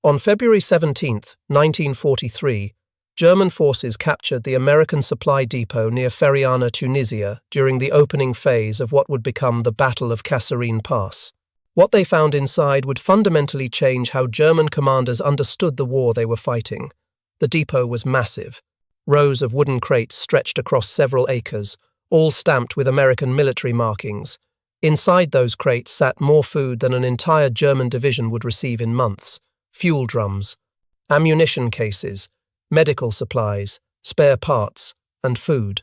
On February 17, 1943, German forces captured the American supply depot near Feriana, Tunisia, during the opening phase of what would become the Battle of Kasserine Pass. What they found inside would fundamentally change how German commanders understood the war they were fighting. The depot was massive. Rows of wooden crates stretched across several acres, all stamped with American military markings. Inside those crates sat more food than an entire German division would receive in months: fuel drums, ammunition cases, medical supplies, spare parts, and food.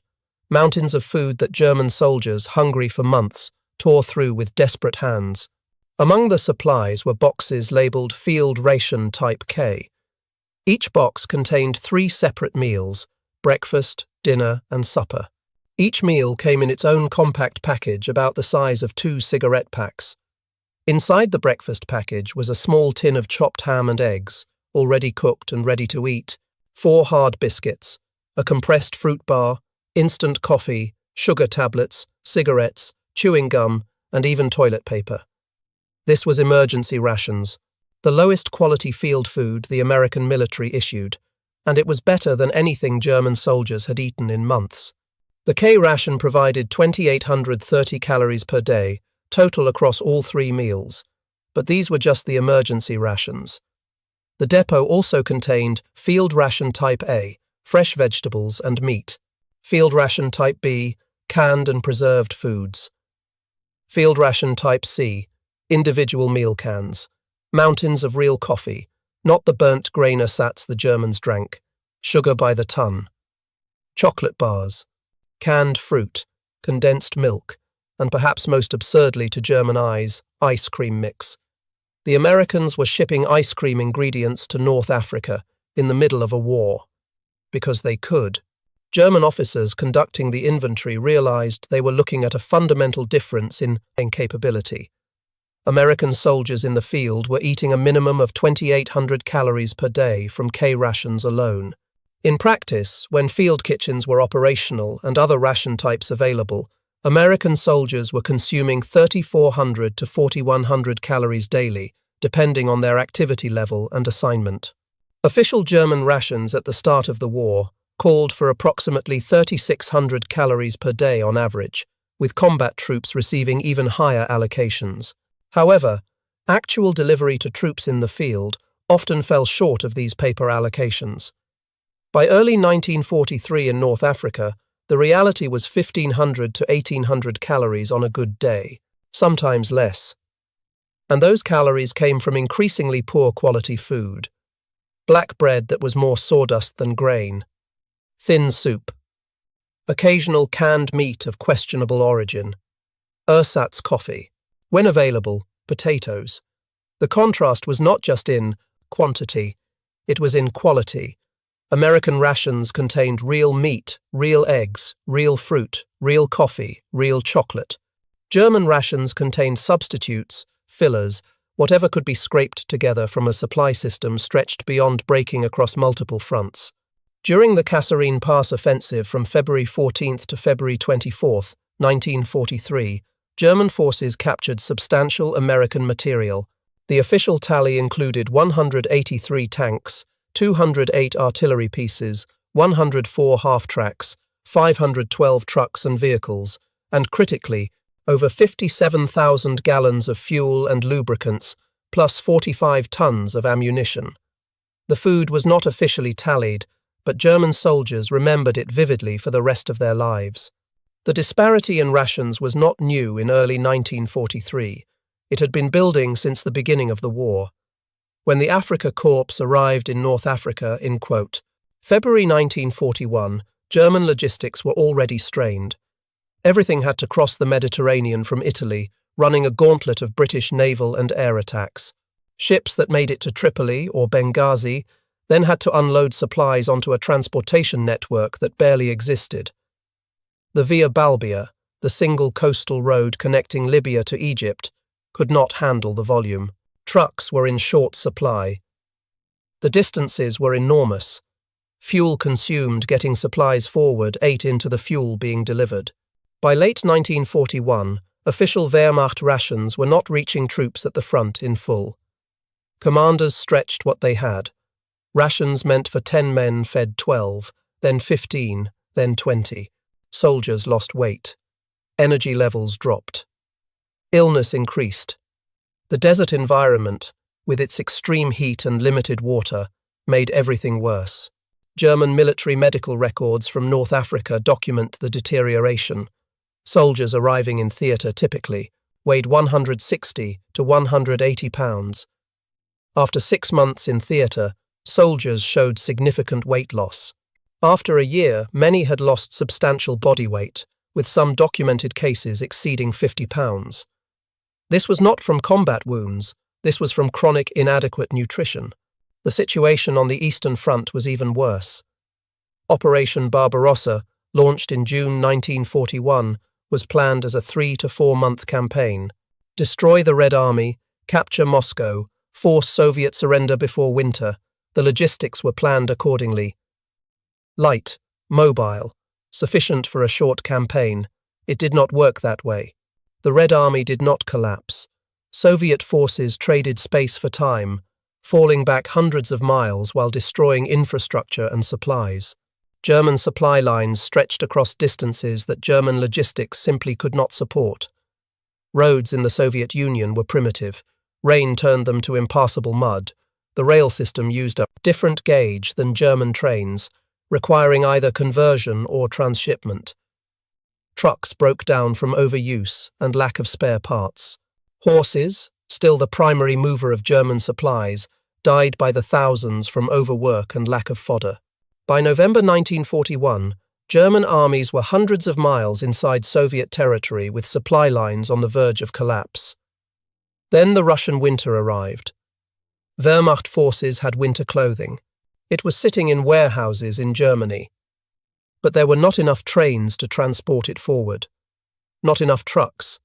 Mountains of food that German soldiers, hungry for months, tore through with desperate hands. Among the supplies were boxes labeled Field Ration Type K. Each box contained 3 separate meals: breakfast, dinner, and supper. Each meal came in its own compact package about the size of 2 cigarette packs. Inside the breakfast package was a small tin of chopped ham and eggs, already cooked and ready to eat, 4 hard biscuits, a compressed fruit bar, instant coffee, sugar tablets, cigarettes, chewing gum, and even toilet paper. This was emergency rations, the lowest quality field food the American military issued, and it was better than anything German soldiers had eaten in months. The K-ration provided 2,830 calories per day, total across all 3 meals, but these were just the emergency rations. The depot also contained Field Ration Type A, fresh vegetables and meat; Field Ration Type B, canned and preserved foods; Field Ration Type C, individual meal cans; mountains of real coffee, not the burnt grain ersatz the Germans drank; sugar by the ton; chocolate bars; canned fruit, condensed milk, and perhaps most absurdly to German eyes, ice cream mix. The Americans were shipping ice cream ingredients to North Africa in the middle of a war. Because they could. German officers conducting the inventory realized they were looking at a fundamental difference in capability. American soldiers in the field were eating a minimum of 2,800 calories per day from K-rations alone. In practice, when field kitchens were operational and other ration types available, American soldiers were consuming 3,400 to 4,100 calories daily, depending on their activity level and assignment. Official German rations at the start of the war called for approximately 3,600 calories per day on average, with combat troops receiving even higher allocations. However, actual delivery to troops in the field often fell short of these paper allocations. By early 1943 in North Africa, the reality was 1,500 to 1,800 calories on a good day, sometimes less. And those calories came from increasingly poor quality food. Black bread that was more sawdust than grain. Thin soup. Occasional canned meat of questionable origin. Ersatz coffee. When available, potatoes. The contrast was not just in quantity, it was in quality. American rations contained real meat, real eggs, real fruit, real coffee, real chocolate. German rations contained substitutes, fillers, whatever could be scraped together from a supply system stretched beyond breaking across multiple fronts. During the Kasserine Pass offensive from February 14 to February 24, 1943, German forces captured substantial American material. The official tally included 183 tanks, 208 artillery pieces, 104 half-tracks, 512 trucks and vehicles, and critically, over 57,000 gallons of fuel and lubricants, plus 45 tons of ammunition. The food was not officially tallied, but German soldiers remembered it vividly for the rest of their lives. The disparity in rations was not new in early 1943. It had been building since the beginning of the war. When the Afrika Korps arrived in North Africa in, February 1941, German logistics were already strained. Everything had to cross the Mediterranean from Italy, running a gauntlet of British naval and air attacks. Ships that made it to Tripoli or Benghazi then had to unload supplies onto a transportation network that barely existed. The Via Balbia, the single coastal road connecting Libya to Egypt, could not handle the volume. Trucks were in short supply. The distances were enormous. Fuel consumed getting supplies forward ate into the fuel being delivered. By late 1941, official Wehrmacht rations were not reaching troops at the front in full. Commanders stretched what they had. Rations meant for 10 men fed 12, then 15, then 20. Soldiers lost weight. Energy levels dropped. Illness increased. The desert environment, with its extreme heat and limited water, made everything worse. German military medical records from North Africa document the deterioration. Soldiers arriving in theatre typically weighed 160 to 180 pounds. After 6 months in theatre, soldiers showed significant weight loss. After a year, many had lost substantial body weight, with some documented cases exceeding 50 pounds. This was not from combat wounds, this was from chronic inadequate nutrition. The situation on the Eastern Front was even worse. Operation Barbarossa, launched in June 1941, was planned as a 3 to 4 month campaign. Destroy the Red Army, capture Moscow, force Soviet surrender before winter. The logistics were planned accordingly. Light, mobile, sufficient for a short campaign. It did not work that way. The Red Army did not collapse. Soviet forces traded space for time, falling back hundreds of miles while destroying infrastructure and supplies. German supply lines stretched across distances that German logistics simply could not support. Roads in the Soviet Union were primitive. Rain turned them to impassable mud. The rail system used a different gauge than German trains, requiring either conversion or transshipment. Trucks broke down from overuse and lack of spare parts. Horses, still the primary mover of German supplies, died by the thousands from overwork and lack of fodder. By November 1941, German armies were hundreds of miles inside Soviet territory with supply lines on the verge of collapse. Then the Russian winter arrived. Wehrmacht forces had winter clothing. It was sitting in warehouses in Germany. But there were not enough trains to transport it forward. Not enough trucks.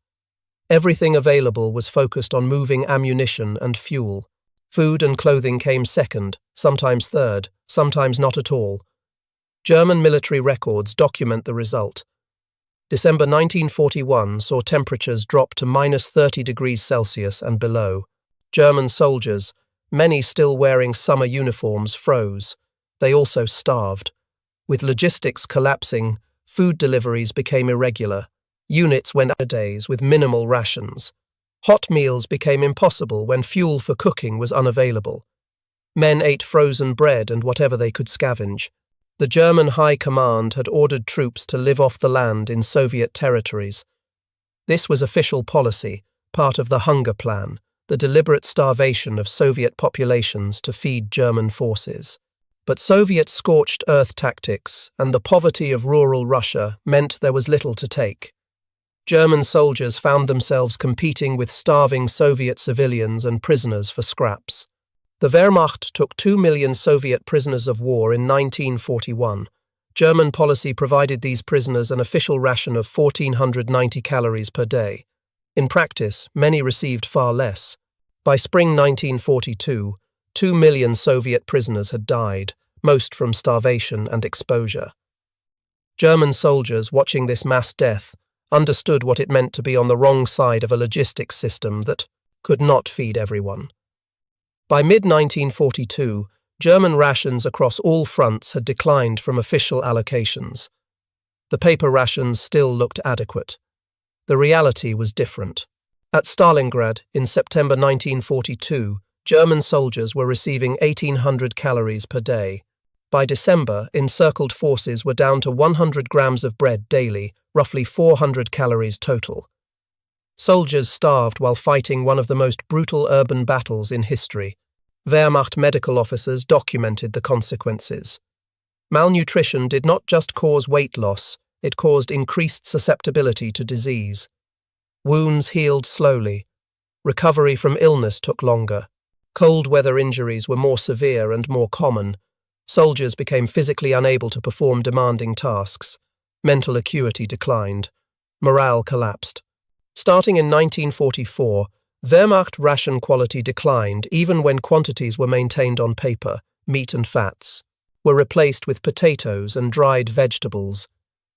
Everything available was focused on moving ammunition and fuel. Food and clothing came second, sometimes third, sometimes not at all. German military records document the result. December 1941 saw temperatures drop to -30 degrees Celsius and below. German soldiers, many still wearing summer uniforms, froze. They also starved. With logistics collapsing, food deliveries became irregular. Units went out days with minimal rations. Hot meals became impossible when fuel for cooking was unavailable. Men ate frozen bread and whatever they could scavenge. The German High Command had ordered troops to live off the land in Soviet territories. This was official policy, part of the Hunger Plan, the deliberate starvation of Soviet populations to feed German forces. But Soviet scorched earth tactics and the poverty of rural Russia meant there was little to take. German soldiers found themselves competing with starving Soviet civilians and prisoners for scraps. The Wehrmacht took 2 million Soviet prisoners of war in 1941. German policy provided these prisoners an official ration of 1,490 calories per day. In practice, many received far less. By spring 1942, 2 million Soviet prisoners had died, most from starvation and exposure. German soldiers, watching this mass death, understood what it meant to be on the wrong side of a logistics system that could not feed everyone. By mid-1942, German rations across all fronts had declined from official allocations. The paper rations still looked adequate. The reality was different. At Stalingrad, in September 1942, German soldiers were receiving 1,800 calories per day. By December, encircled forces were down to 100 grams of bread daily, roughly 400 calories total. Soldiers starved while fighting one of the most brutal urban battles in history. Wehrmacht medical officers documented the consequences. Malnutrition did not just cause weight loss, it caused increased susceptibility to disease. Wounds healed slowly. Recovery from illness took longer. Cold weather injuries were more severe and more common. Soldiers became physically unable to perform demanding tasks. Mental acuity declined. Morale collapsed. Starting in 1944, Wehrmacht ration quality declined even when quantities were maintained on paper. Meat and fats were replaced with potatoes and dried vegetables.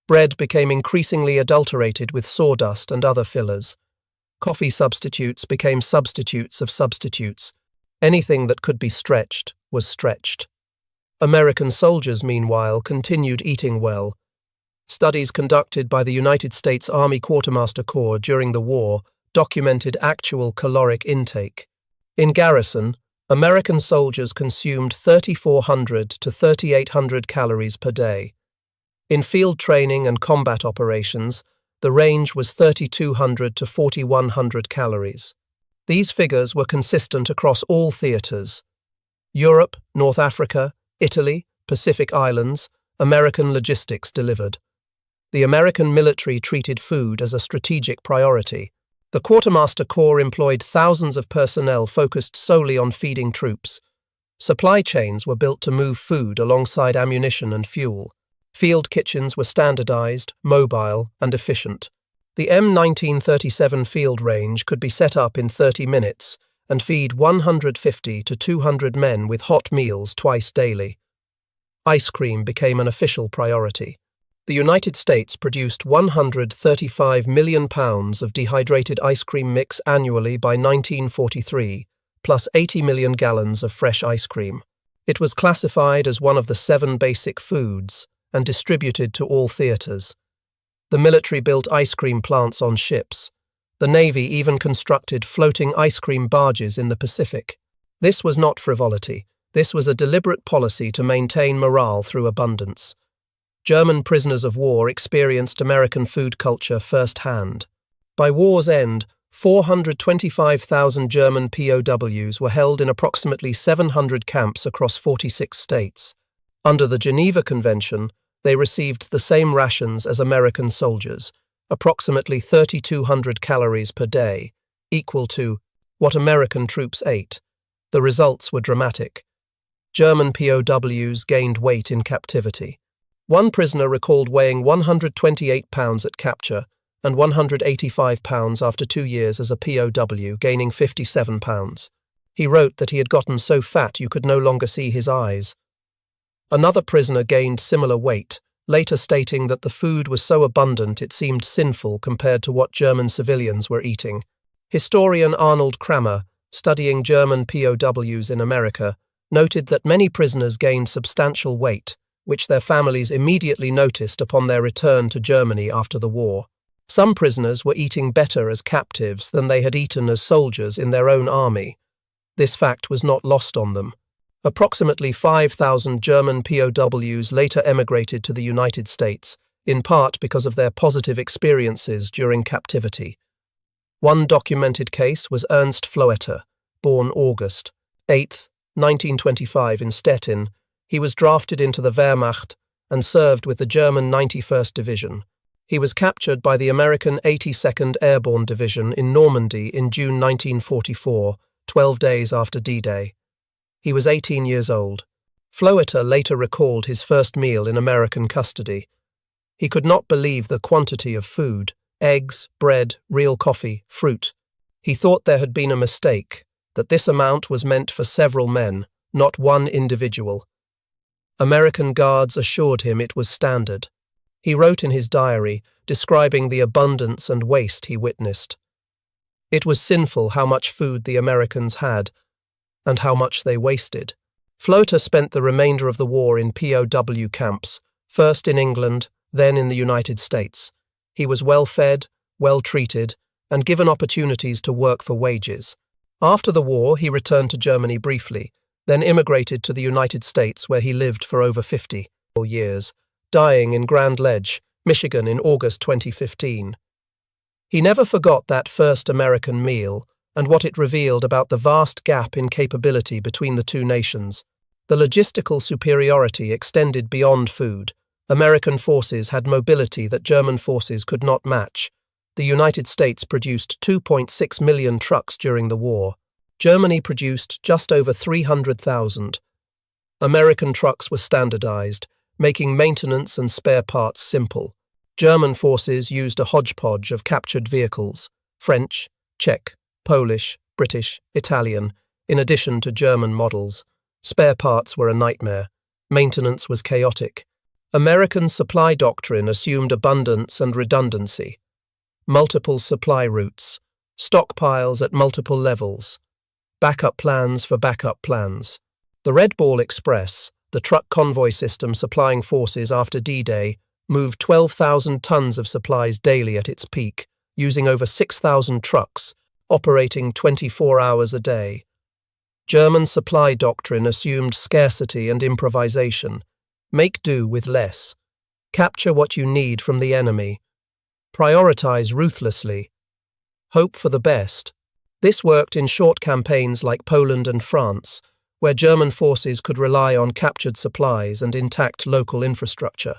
Bread became increasingly adulterated with sawdust and other fillers. Coffee substitutes became substitutes of substitutes. Anything that could be stretched was stretched. American soldiers, meanwhile, continued eating well. Studies conducted by the United States Army Quartermaster Corps during the war documented actual caloric intake. In garrison, American soldiers consumed 3,400 to 3,800 calories per day. In field training and combat operations, the range was 3,200 to 4,100 calories. These figures were consistent across all theaters: Europe, North Africa, Italy, Pacific Islands. American logistics delivered. The American military treated food as a strategic priority. The Quartermaster Corps employed thousands of personnel focused solely on feeding troops. Supply chains were built to move food alongside ammunition and fuel. Field kitchens were standardized, mobile, and efficient. The M1937 field range could be set up in 30 minutes and feed 150 to 200 men with hot meals twice daily. Ice cream became an official priority. The United States produced 135 million pounds of dehydrated ice cream mix annually by 1943, plus 80 million gallons of fresh ice cream. It was classified as one of the 7 basic foods and distributed to all theaters. The military built ice cream plants on ships. The Navy even constructed floating ice cream barges in the Pacific. This was not frivolity. This was a deliberate policy to maintain morale through abundance. German prisoners of war experienced American food culture firsthand. By war's end, 425,000 German POWs were held in approximately 700 camps across 46 states. Under the Geneva Convention, they received the same rations as American soldiers, approximately 3,200 calories per day, equal to what American troops ate. The results were dramatic. German POWs gained weight in captivity. One prisoner recalled weighing 128 pounds at capture and 185 pounds after 2 years as a POW, gaining 57 pounds. He wrote that he had gotten so fat you could no longer see his eyes. Another prisoner gained similar weight, later stating that the food was so abundant it seemed sinful compared to what German civilians were eating. Historian Arnold Kramer, studying German POWs in America, noted that many prisoners gained substantial weight, which their families immediately noticed upon their return to Germany after the war. Some prisoners were eating better as captives than they had eaten as soldiers in their own army. This fact was not lost on them. Approximately 5,000 German POWs later emigrated to the United States, in part because of their positive experiences during captivity. One documented case was Ernst Floeter, born August 8, 1925 in Stettin. He was drafted into the Wehrmacht and served with the German 91st Division. He was captured by the American 82nd Airborne Division in Normandy in June 1944, 12 days after D-Day. He was 18 years old. Floeter later recalled his first meal in American custody. He could not believe the quantity of food: eggs, bread, real coffee, fruit. He thought there had been a mistake, that this amount was meant for several men, not one individual. American guards assured him it was standard. He wrote in his diary, describing the abundance and waste he witnessed. It was sinful how much food the Americans had, and how much they wasted. Floeter spent the remainder of the war in POW camps, first in England, then in the United States. He was well fed, well treated, and given opportunities to work for wages. After the war, he returned to Germany briefly, then immigrated to the United States, where he lived for over 50 years, dying in Grand Ledge, Michigan in August 2015. He never forgot that first American meal and what it revealed about the vast gap in capability between the two nations. The logistical superiority extended beyond food. American forces had mobility that German forces could not match. The United States produced 2.6 million trucks during the war. Germany produced just over 300,000. American trucks were standardized, making maintenance and spare parts simple. German forces used a hodgepodge of captured vehicles: French, Czech, Polish, British, Italian, in addition to German models. Spare parts were a nightmare. Maintenance was chaotic. American supply doctrine assumed abundance and redundancy. Multiple supply routes. Stockpiles at multiple levels. Backup plans for backup plans. The Red Ball Express, the truck convoy system supplying forces after D-Day, moved 12,000 tons of supplies daily at its peak, using over 6,000 trucks, operating 24 hours a day. German supply doctrine assumed scarcity and improvisation. Make do with less. Capture what you need from the enemy. Prioritize ruthlessly. Hope for the best. This worked in short campaigns like Poland and France, where German forces could rely on captured supplies and intact local infrastructure.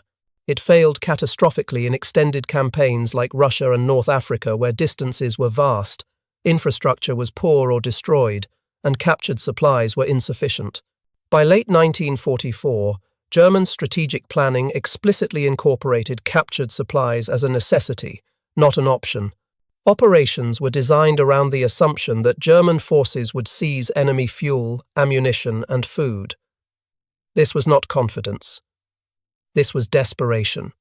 It failed catastrophically in extended campaigns like Russia and North Africa, where distances were vast, infrastructure was poor or destroyed, and captured supplies were insufficient. By late 1944, German strategic planning explicitly incorporated captured supplies as a necessity, not an option. Operations were designed around the assumption that German forces would seize enemy fuel, ammunition, and food. This was not confidence. This was desperation.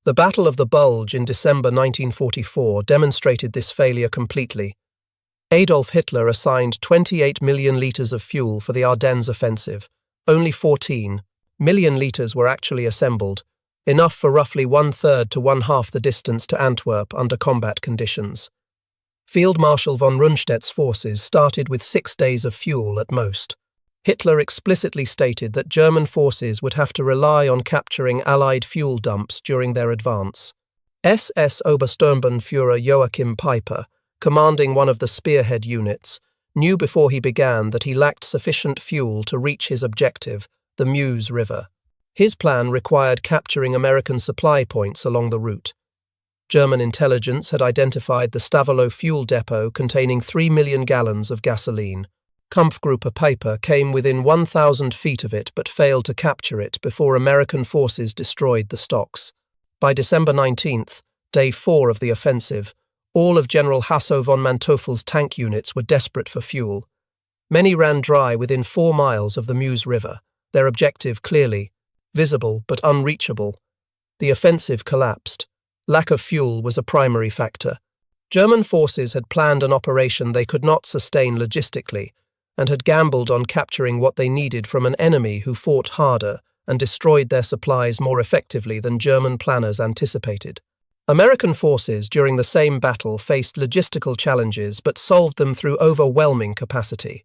The Battle of the Bulge in December 1944 demonstrated this failure completely. Adolf Hitler assigned 28 million litres of fuel for the Ardennes offensive. Only 14 million litres were actually assembled, enough for roughly 1/3 to 1/2 the distance to Antwerp under combat conditions. Field Marshal von Rundstedt's forces started with 6 days of fuel at most. Hitler explicitly stated that German forces would have to rely on capturing Allied fuel dumps during their advance. SS Obersturmbannführer Joachim Peiper, commanding one of the spearhead units, knew before he began that he lacked sufficient fuel to reach his objective, the Meuse River. His plan required capturing American supply points along the route. German intelligence had identified the Stavelot fuel depot containing 3 million gallons of gasoline. Kampfgruppe Peiper came within 1,000 feet of it but failed to capture it before American forces destroyed the stocks. By December 19th, day 4 of the offensive, all of General Hasso von Manteuffel's tank units were desperate for fuel. Many ran dry within 4 miles of the Meuse River, their objective clearly visible but unreachable. The offensive collapsed. Lack of fuel was a primary factor. German forces had planned an operation they could not sustain logistically, and had gambled on capturing what they needed from an enemy who fought harder and destroyed their supplies more effectively than German planners anticipated. American forces during the same battle faced logistical challenges but solved them through overwhelming capacity.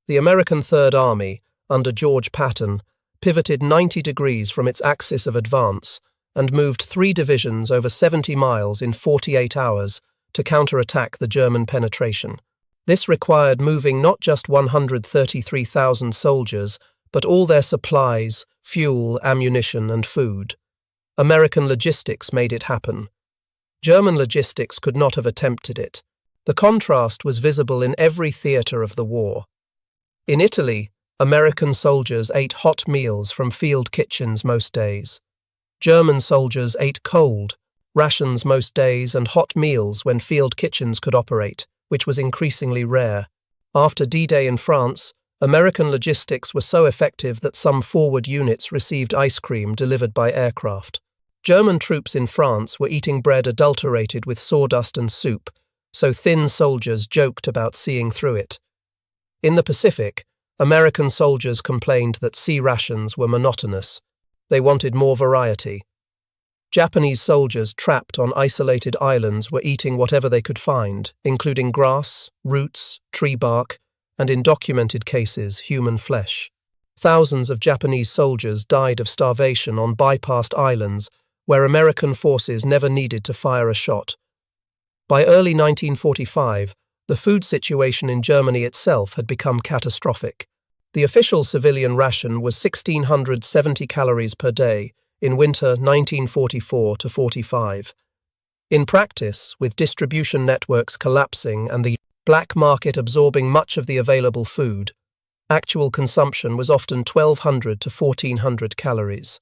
The American Third Army, under George Patton, pivoted 90 degrees from its axis of advance and moved 3 divisions over 70 miles in 48 hours to counterattack the German penetration. This required moving not just 133,000 soldiers, but all their supplies, fuel, ammunition, and food. American logistics made it happen. German logistics could not have attempted it. The contrast was visible in every theatre of the war. In Italy, American soldiers ate hot meals from field kitchens most days. German soldiers ate cold, rations most days and hot meals when field kitchens could operate, which was increasingly rare. After D-Day in France, American logistics were so effective that some forward units received ice cream delivered by aircraft. German troops in France were eating bread adulterated with sawdust and soup, so thin soldiers joked about seeing through it. In the Pacific, American soldiers complained that sea rations were monotonous. They wanted more variety. Japanese soldiers trapped on isolated islands were eating whatever they could find, including grass, roots, tree bark, and in documented cases, human flesh. Thousands of Japanese soldiers died of starvation on bypassed islands where American forces never needed to fire a shot. By early 1945, the food situation in Germany itself had become catastrophic. The official civilian ration was 1,670 calories per day in winter 1944-45. In practice, with distribution networks collapsing and the black market absorbing much of the available food, actual consumption was often 1,200 to 1,400 calories.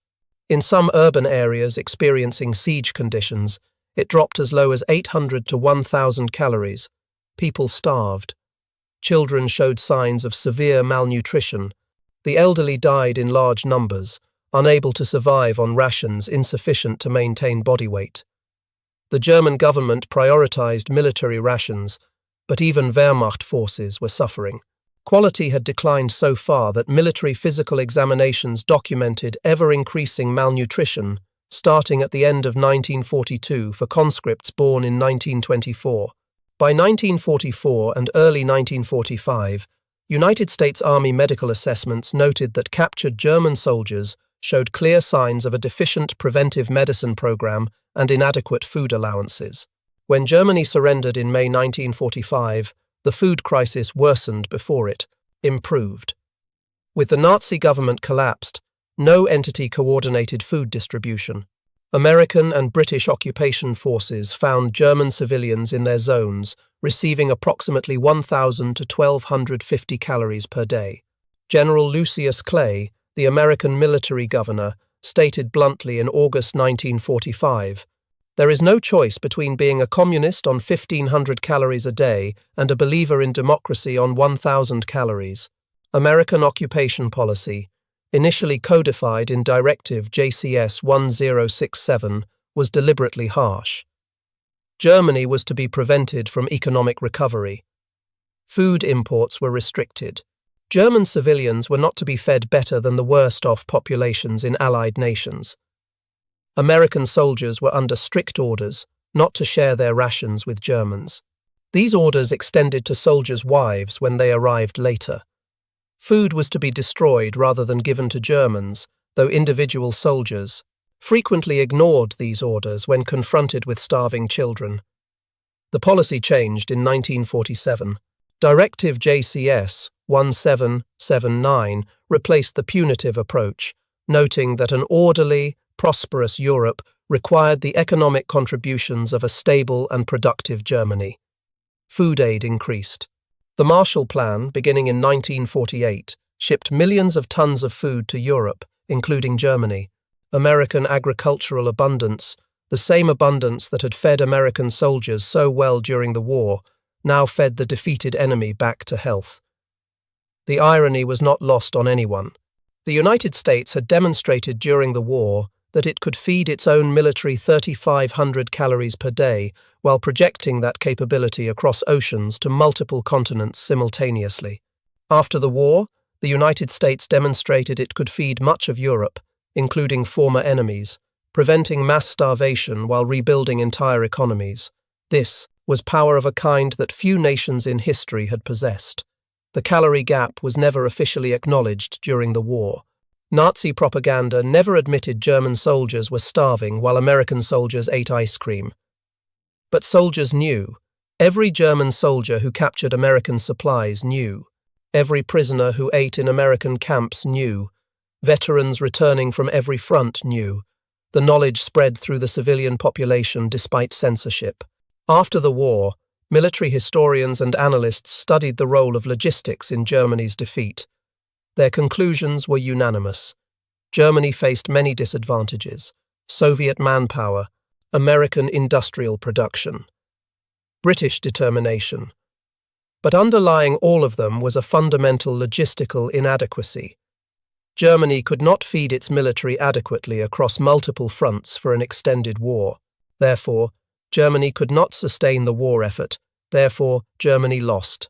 In some urban areas experiencing siege conditions, it dropped as low as 800 to 1,000 calories. People starved. Children showed signs of severe malnutrition. The elderly died in large numbers, unable to survive on rations insufficient to maintain body weight. The German government prioritized military rations, but even Wehrmacht forces were suffering. Quality had declined so far that military physical examinations documented ever-increasing malnutrition, starting at the end of 1942 for conscripts born in 1924. By 1944 and early 1945, United States Army medical assessments noted that captured German soldiers showed clear signs of a deficient preventive medicine program and inadequate food allowances. When Germany surrendered in May 1945, the food crisis worsened before it improved. With the Nazi government collapsed, no entity coordinated food distribution. American and British occupation forces found German civilians in their zones receiving approximately 1,000 to 1,250 calories per day. General Lucius Clay, the American military governor, stated bluntly in August 1945, "There is no choice between being a communist on 1,500 calories a day and a believer in democracy on 1,000 calories. American occupation policy, initially codified in Directive JCS 1067, was deliberately harsh. Germany was to be prevented from economic recovery. Food imports were restricted. German civilians were not to be fed better than the worst-off populations in Allied nations. American soldiers were under strict orders not to share their rations with Germans. These orders extended to soldiers' wives when they arrived later. Food was to be destroyed rather than given to Germans, though individual soldiers frequently ignored these orders when confronted with starving children. The policy changed in 1947. Directive JCS 1779 replaced the punitive approach, noting that an orderly, prosperous Europe required the economic contributions of a stable and productive Germany. Food aid increased. The Marshall Plan, beginning in 1948, shipped millions of tons of food to Europe, including Germany. American agricultural abundance, the same abundance that had fed American soldiers so well during the war, now fed the defeated enemy back to health. The irony was not lost on anyone. The United States had demonstrated during the war that it could feed its own military 3,500 calories per day while projecting that capability across oceans to multiple continents simultaneously. After the war, the United States demonstrated it could feed much of Europe, including former enemies, preventing mass starvation while rebuilding entire economies. This was power of a kind that few nations in history had possessed. The calorie gap was never officially acknowledged during the war. Nazi propaganda never admitted German soldiers were starving while American soldiers ate ice cream. But soldiers knew. Every German soldier who captured American supplies knew. Every prisoner who ate in American camps knew. Veterans returning from every front knew. The knowledge spread through the civilian population despite censorship. After the war, military historians and analysts studied the role of logistics in Germany's defeat. Their conclusions were unanimous. Germany faced many disadvantages: Soviet manpower, American industrial production, British determination. But underlying all of them was a fundamental logistical inadequacy. Germany could not feed its military adequately across multiple fronts for an extended war. Therefore, Germany could not sustain the war effort. Therefore, Germany lost.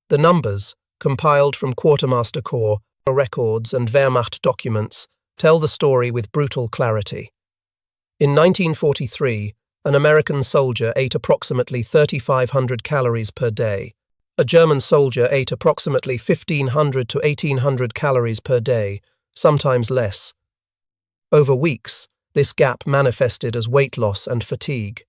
The numbers, compiled from Quartermaster Corps records and Wehrmacht documents, tell the story with brutal clarity. In 1943, an American soldier ate approximately 3,500 calories per day. A German soldier ate approximately 1,500 to 1,800 calories per day, sometimes less. Over weeks, this gap manifested as weight loss and fatigue.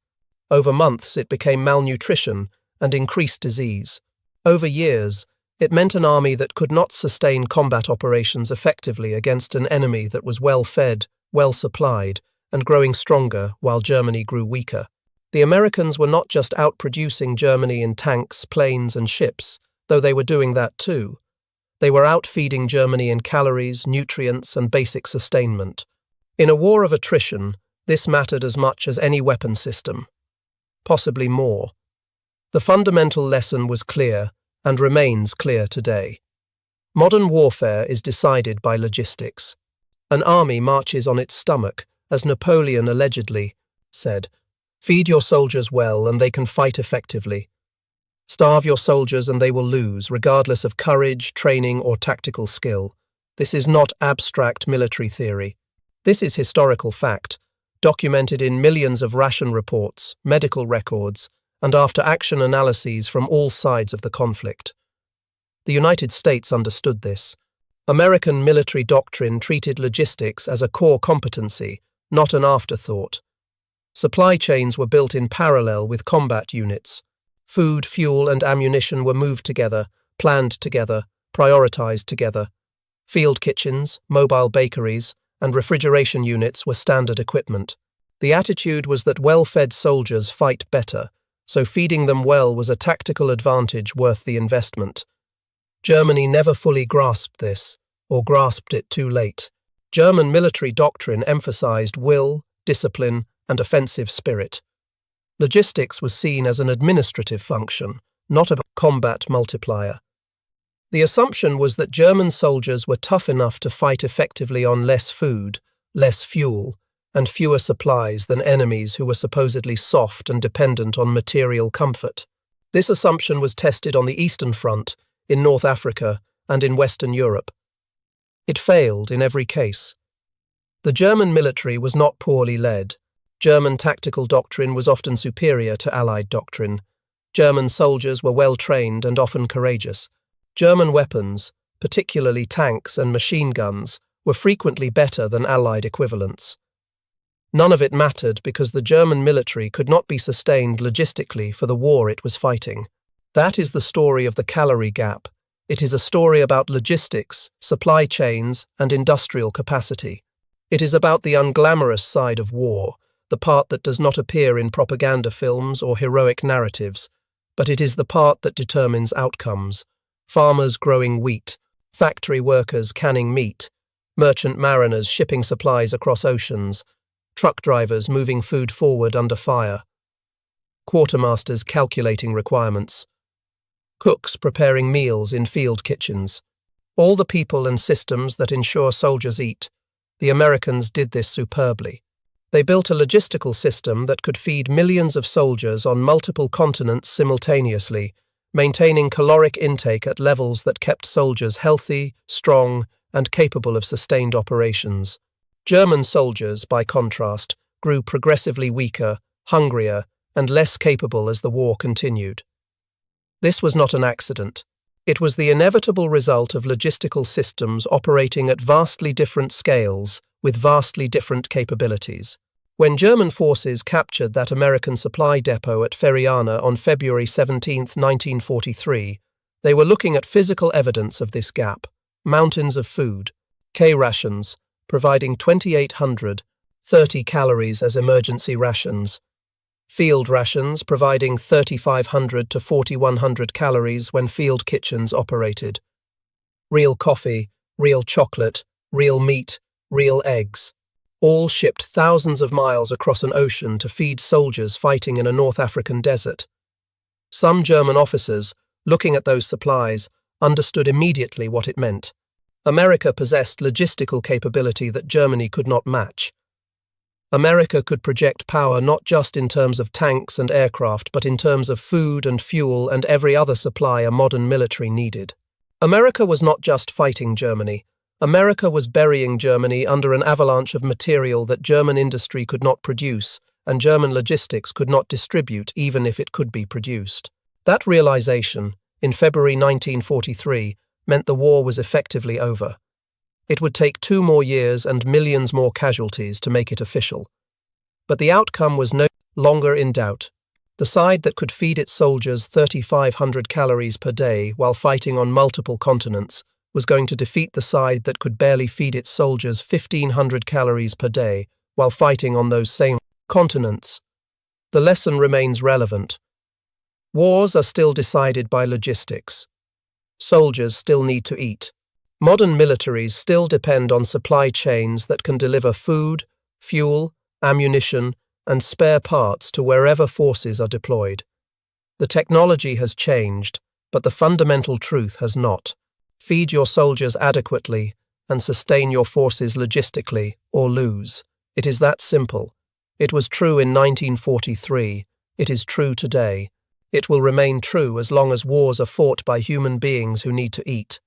Over months, it became malnutrition and increased disease. Over years, it meant an army that could not sustain combat operations effectively against an enemy that was well-fed, well-supplied, and growing stronger while Germany grew weaker. The Americans were not just outproducing Germany in tanks, planes, and ships, though they were doing that too. They were outfeeding Germany in calories, nutrients, and basic sustainment. In a war of attrition, this mattered as much as any weapon system. Possibly more. The fundamental lesson was clear, and remains clear today. Modern warfare is decided by logistics. An army marches on its stomach, as Napoleon allegedly said, "Feed your soldiers well and they can fight effectively." Starve your soldiers and they will lose, regardless of courage, training, or tactical skill. This is not abstract military theory. This is historical fact, documented in millions of ration reports, medical records, and after-action analyses from all sides of the conflict. The United States understood this. American military doctrine treated logistics as a core competency, not an afterthought. Supply chains were built in parallel with combat units. Food, fuel, and ammunition were moved together, planned together, prioritized together. Field kitchens, mobile bakeries, and refrigeration units were standard equipment. The attitude was that well-fed soldiers fight better, so feeding them well was a tactical advantage worth the investment. Germany never fully grasped this, or grasped it too late. German military doctrine emphasized will, discipline, and offensive spirit. Logistics was seen as an administrative function, not a combat multiplier. The assumption was that German soldiers were tough enough to fight effectively on less food, less fuel, and fewer supplies than enemies who were supposedly soft and dependent on material comfort. This assumption was tested on the Eastern Front, in North Africa, and in Western Europe. It failed in every case. The German military was not poorly led. German tactical doctrine was often superior to Allied doctrine. German soldiers were well trained and often courageous. German weapons, particularly tanks and machine guns, were frequently better than Allied equivalents. None of it mattered because the German military could not be sustained logistically for the war it was fighting. That is the story of the calorie gap. It is a story about logistics, supply chains, and industrial capacity. It is about the unglamorous side of war, the part that does not appear in propaganda films or heroic narratives, but it is the part that determines outcomes. Farmers growing wheat, factory workers canning meat, merchant mariners shipping supplies across oceans, truck drivers moving food forward under fire, quartermasters calculating requirements, cooks preparing meals in field kitchens. All the people and systems that ensure soldiers eat. The Americans did this superbly. They built a logistical system that could feed millions of soldiers on multiple continents simultaneously, maintaining caloric intake at levels that kept soldiers healthy, strong, and capable of sustained operations. German soldiers, by contrast, grew progressively weaker, hungrier, and less capable as the war continued. This was not an accident. It was the inevitable result of logistical systems operating at vastly different scales, with vastly different capabilities. When German forces captured that American supply depot at Feriana on February 17, 1943, they were looking at physical evidence of this gap: mountains of food, K-rations, providing 2,830 calories as emergency rations, field rations providing 3,500 to 4,100 calories when field kitchens operated, real coffee, real chocolate, real meat, real eggs, all shipped thousands of miles across an ocean to feed soldiers fighting in a North African desert. Some German officers, looking at those supplies, understood immediately what it meant. America possessed logistical capability that Germany could not match. America could project power not just in terms of tanks and aircraft, but in terms of food and fuel and every other supply a modern military needed. America was not just fighting Germany. America was burying Germany under an avalanche of material that German industry could not produce, and German logistics could not distribute even if it could be produced. That realization, in February 1943, meant the war was effectively over. It would take 2 more years and millions more casualties to make it official. But the outcome was no longer in doubt. The side that could feed its soldiers 3,500 calories per day while fighting on multiple continents was going to defeat the side that could barely feed its soldiers 1,500 calories per day while fighting on those same continents. The lesson remains relevant. Wars are still decided by logistics. Soldiers still need to eat. Modern militaries still depend on supply chains that can deliver food, fuel, ammunition, and spare parts to wherever forces are deployed. The technology has changed, but the fundamental truth has not. Feed your soldiers adequately and sustain your forces logistically, or lose. It is that simple. It was true in 1943. It is true today. It will remain true as long as wars are fought by human beings who need to eat.